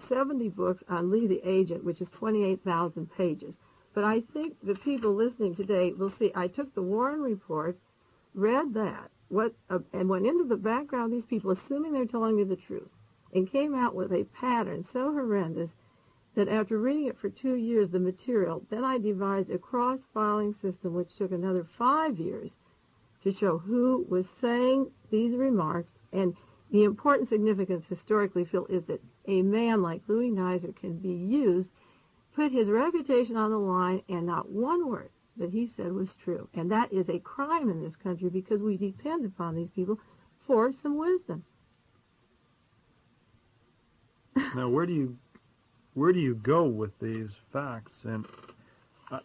70 books on Lee the Agent, which is 28,000 pages. But I think the people listening today will see, I took the Warren Report, read that, and went into the background of these people, assuming they're telling me the truth, and came out with a pattern so horrendous that after reading it for 2 years, the material, then I devised a cross-filing system which took another 5 years to show who was saying these remarks. And the important significance historically, Phil, is that a man like Louis Nizer can be used, put his reputation on the line, and not one word that he said was true. And that is a crime in this country because we depend upon these people for some wisdom. Now, where do you go with these facts? And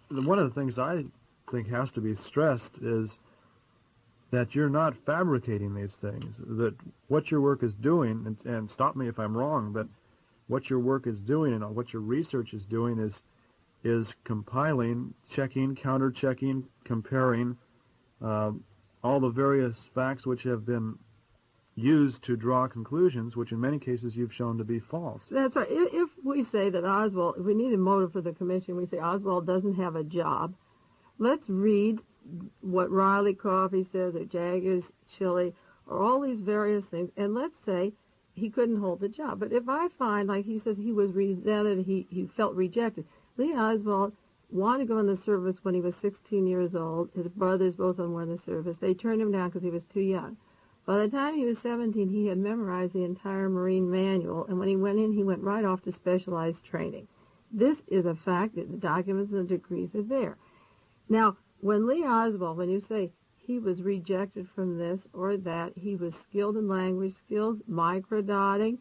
one of the things I think has to be stressed is that you're not fabricating these things, that what your work is doing, and stop me if I'm wrong, but what your work is doing and what your research is doing is compiling, checking, counter-checking, comparing all the various facts which have been used to draw conclusions, which in many cases you've shown to be false. That's right. If we say that Oswald, if we need a motive for the commission, we say Oswald doesn't have a job, let's read what Reily Coffee says, or Jaggers Chili, or all these various things, and let's say he couldn't hold the job. But if I find, like he says, he was resented, he felt rejected. Lee Oswald wanted to go in the service when he was 16 years old. His brothers both of them were in the service. They turned him down because he was too young. By the time he was 17, he had memorized the entire Marine manual, and when he went in, he went right off to specialized training. This is a fact that the documents and the degrees are there. Now, when Lee Oswald, when you say he was rejected from this or that, he was skilled in language skills, microdotting,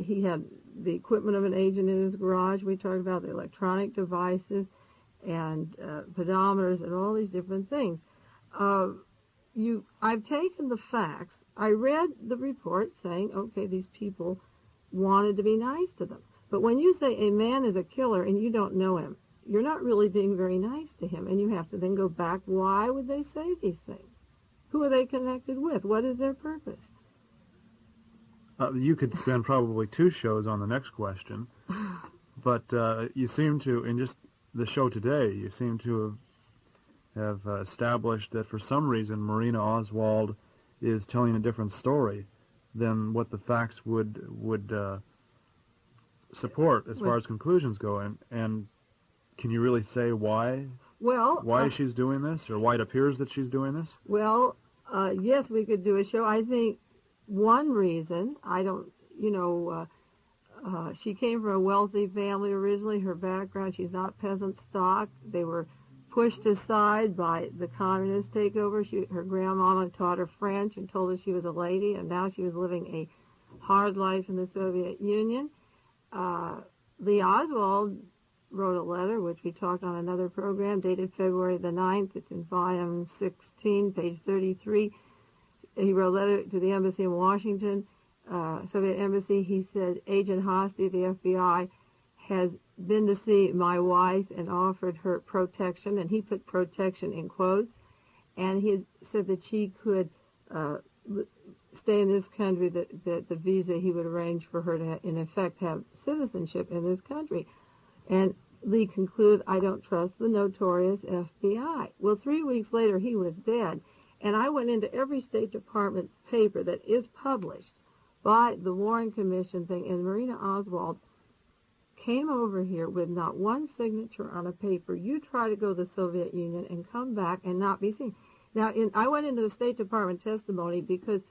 he had the equipment of an agent in his garage. We talked about the electronic devices and pedometers and all these different things. I've taken the facts. I read the report saying, okay, these people wanted to be nice to them. But when you say a man is a killer and you don't know him, you're not really being very nice to him, and you have to then go back. Why would they say these things? Who are they connected with? What is their purpose? You could spend probably 2 shows on the next question, but you seem to, in just the show today, you seem to have established that for some reason Marina Oswald is telling a different story than what the facts would support as far as conclusions go. And can you really say why? Well, why she's doing this, or why it appears that she's doing this? Well, yes, we could do a show. I think one reason, she came from a wealthy family originally. Her background, she's not peasant stock. They were pushed aside by the communist takeover. Her grandmama taught her French and told her she was a lady, and now she was living a hard life in the Soviet Union. Lee Oswald wrote a letter, which we talked on another program, dated February the 9th. It's in volume 16, page 33. He wrote a letter to the embassy in Washington, Soviet embassy. He said, Agent Hosty of the FBI has been to see my wife and offered her protection, and he put protection in quotes, and he said that she could stay in this country, that the visa he would arrange for her to, in effect, have citizenship in this country. And Lee concluded, I don't trust the notorious FBI. Well, 3 weeks later, he was dead. And I went into every State Department paper that is published by the Warren Commission thing, and Marina Oswald came over here with not one signature on a paper. You try to go to the Soviet Union and come back and not be seen. Now, I went into the State Department testimony because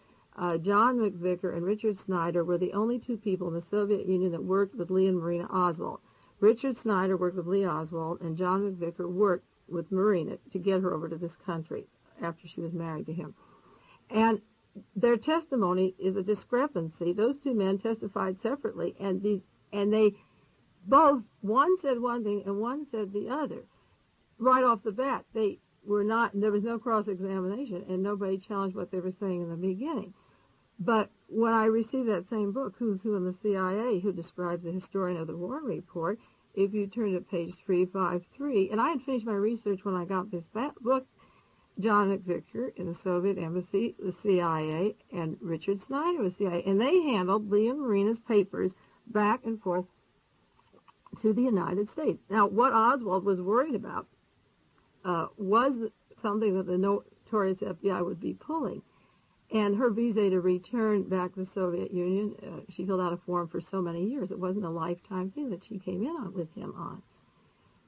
John McVicker and Richard Snyder were the only two people in the Soviet Union that worked with Lee and Marina Oswald. Richard Snyder worked with Lee Oswald, and John McVicker worked with Marina to get her over to this country after she was married to him. And their testimony is a discrepancy. Those two men testified separately, and they both, one said one thing and one said the other. Right off the bat, there was no cross-examination, and nobody challenged what they were saying in the beginning. But when I received that same book, Who's Who in the CIA, who describes the historian of the Warren Report, if you turn to page 353, and I had finished my research when I got this book, John McVicker in the Soviet Embassy, the CIA, and Richard Snyder was CIA, and they handled Lee and Marina's papers back and forth to the United States. Now, what Oswald was worried about was something that the notorious FBI would be pulling. And her visa to return back to the Soviet Union, she filled out a form for so many years. It wasn't a lifetime thing that she came in with him on.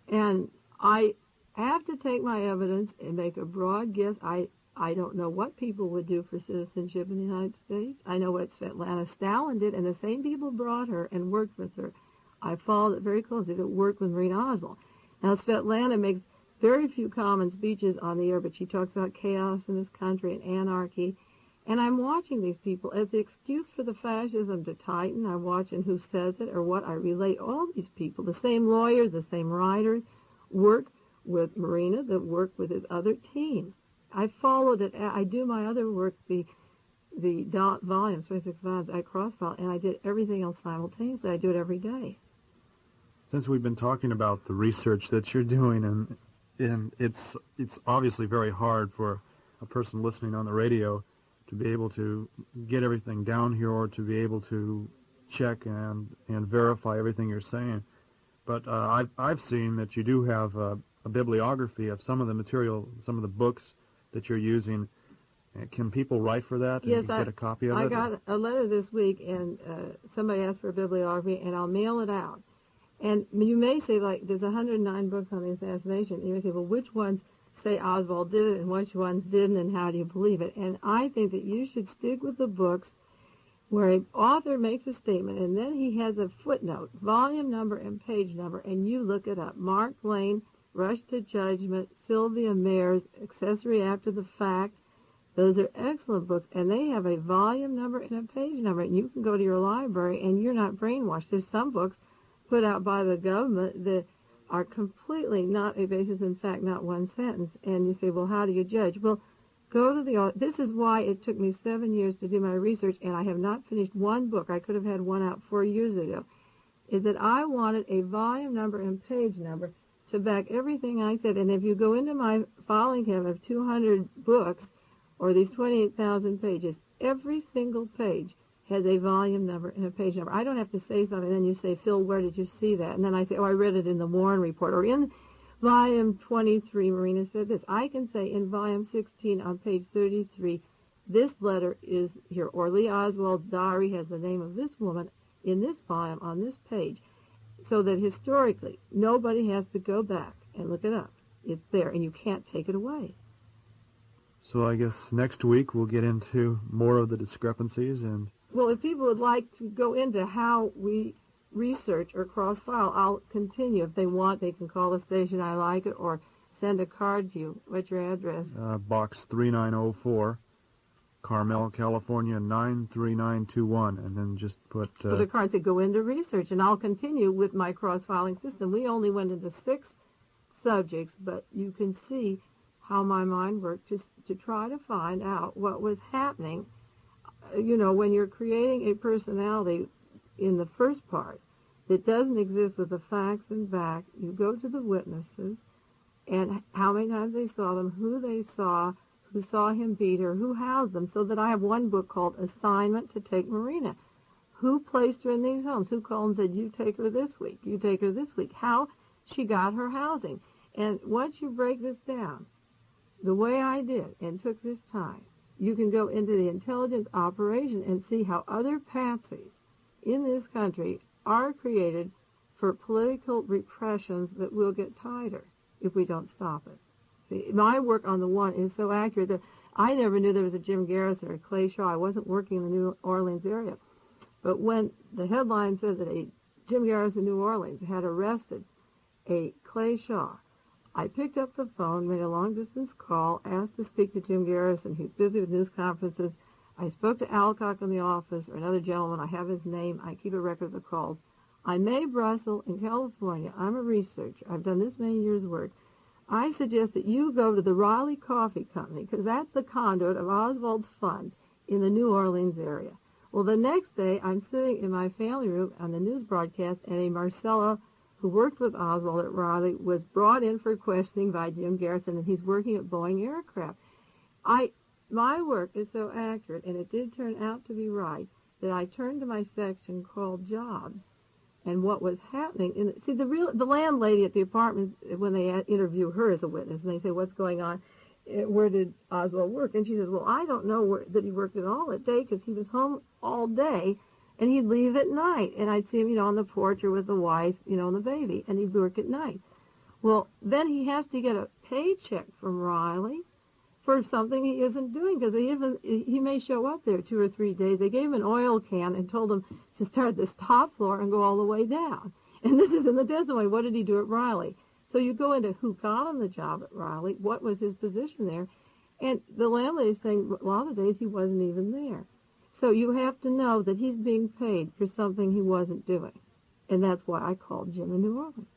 And I have to take my evidence and make a broad guess. I don't know what people would do for citizenship in the United States. I know what Svetlana Stalin did, and the same people brought her and worked with her. I followed it very closely to work with Marina Oswald. Now, Svetlana makes very few common speeches on the air, but she talks about chaos in this country and anarchy. And I'm watching these people as the excuse for the fascism to tighten. I'm watching who says it or what. I relate all these people, the same lawyers, the same writers, work with Marina that work with his other team. I followed it. I do my other work, the volumes, 26 volumes, I cross-file, and I did everything else simultaneously. I do it every day. Since we've been talking about the research that you're doing, and it's obviously very hard for a person listening on the radio to be able to get everything down here or to be able to check and verify everything you're saying. But I've seen that you do have a bibliography of some of the material, some of the books that you're using. Can people write for that and get a copy of it? I got a letter this week, and somebody asked for a bibliography, and I'll mail it out. And you may say, like, there's 109 books on the assassination. And you may say, well, which ones say Oswald did it and which ones didn't, and how do you believe it? And I think that you should stick with the books where an author makes a statement, and then he has a footnote, volume number and page number, and you look it up. Mark Lane, Rush to Judgment, Sylvia Mayer's Accessory After the Fact. Those are excellent books, and they have a volume number and a page number, and you can go to your library, and you're not brainwashed. There's some books put out by the government that are completely not a basis in fact, not one sentence. And you say, well, how do you judge? Well, go to the, this is why it took me 7 years to do my research, and I have not finished one book. I could have had one out 4 years ago. Is that I wanted a volume number and page number to back everything I said. And if you go into my filing cabinet of 200 books, or these 28,000 pages, every single page has a volume number and a page number. I don't have to say something, and then you say, Phil, where did you see that? And then I say, oh, I read it in the Warren Report. Or in volume 23, Marina said this. I can say in volume 16 on page 33, this letter is here. Or Lee Oswald's diary has the name of this woman in this volume on this page. So that historically, nobody has to go back and look it up. It's there, and you can't take it away. So I guess next week we'll get into more of the discrepancies. And well, if people would like to go into how we research or cross-file, I'll continue. If they want, they can call the station, I like it, or send a card to you. What's your address? Box 3904, Carmel, California, 93921. And then just put a card and say, go into research, and I'll continue with my cross-filing system. We only went into 6 subjects, but you can see how my mind worked to try to find out what was happening. You know, when you're creating a personality in the first part that doesn't exist with the facts and back, you go to the witnesses and how many times they saw them, who they saw, who saw him beat her, who housed them, so that I have one book called Assignment to Take Marina. Who placed her in these homes? Who called and said, you take her this week, you take her this week? How she got her housing. And once you break this down, the way I did and took this time, you can go into the intelligence operation and see how other patsies in this country are created for political repressions that will get tighter if we don't stop it. See, my work on the one is so accurate that I never knew there was a Jim Garrison or Clay Shaw. I wasn't working in the New Orleans area. But when the headline said that a Jim Garrison, New Orleans, had arrested a Clay Shaw, I picked up the phone, made a long-distance call, asked to speak to Jim Garrison. He's busy with news conferences. I spoke to Alcock in the office, or another gentleman. I have his name. I keep a record of the calls. I'm Mae Brussell in California. I'm a researcher. I've done this many years' work. I suggest that you go to the Reily Coffee Company, because that's the conduit of Oswald's funds in the New Orleans area. Well, the next day, I'm sitting in my family room on the news broadcast, and a Marcella who worked with Oswald at Reily was brought in for questioning by Jim Garrison, and he's working at Boeing Aircraft. My work is so accurate, and it did turn out to be right, that I turned to my section called Jobs and what was happening. See, the landlady at the apartments, when they interview her as a witness, and they say, what's going on? Where did Oswald work? And she says, well, I don't know that he worked at all that day because he was home all day, and he'd leave at night. And I'd see him, on the porch or with the wife, and the baby, and he'd work at night. Well, then he has to get a paycheck from Reily for something he isn't doing, because he may show up there 2 or 3 days. They gave him an oil can and told him to start this top floor and go all the way down. And this is in the testimony. What did he do at Reily? So you go into who got him the job at Reily, what was his position there, and the landlady's saying a lot of the days he wasn't even there. So you have to know that he's being paid for something he wasn't doing. And that's why I called Jim in New Orleans.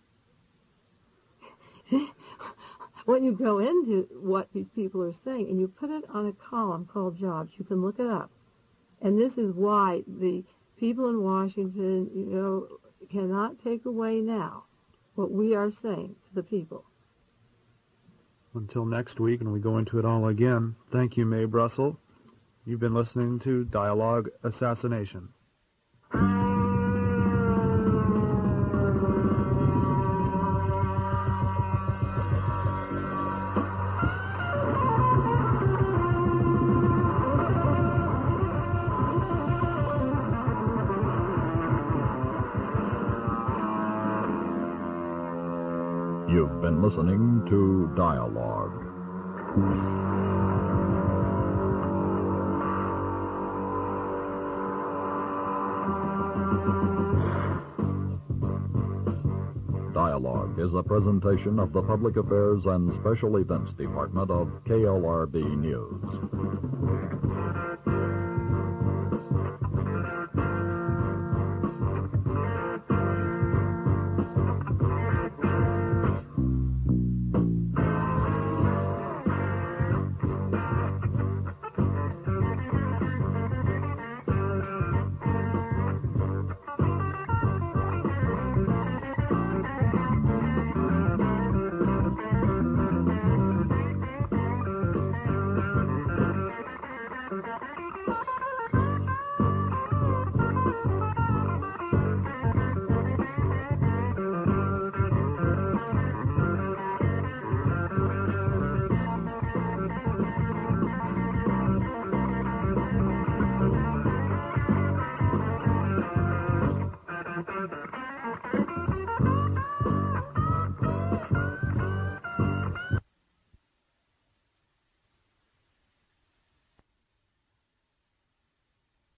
When you go into what these people are saying and you put it on a column called Jobs, you can look it up. And this is why the people in Washington, cannot take away now what we are saying to the people. Until next week, and we go into it all again, thank you, Mae Brussell. You've been listening to Dialogue Assassination. You've been listening to Dialogue. Dialogue is a presentation of the Public Affairs and Special Events Department of KLRB News.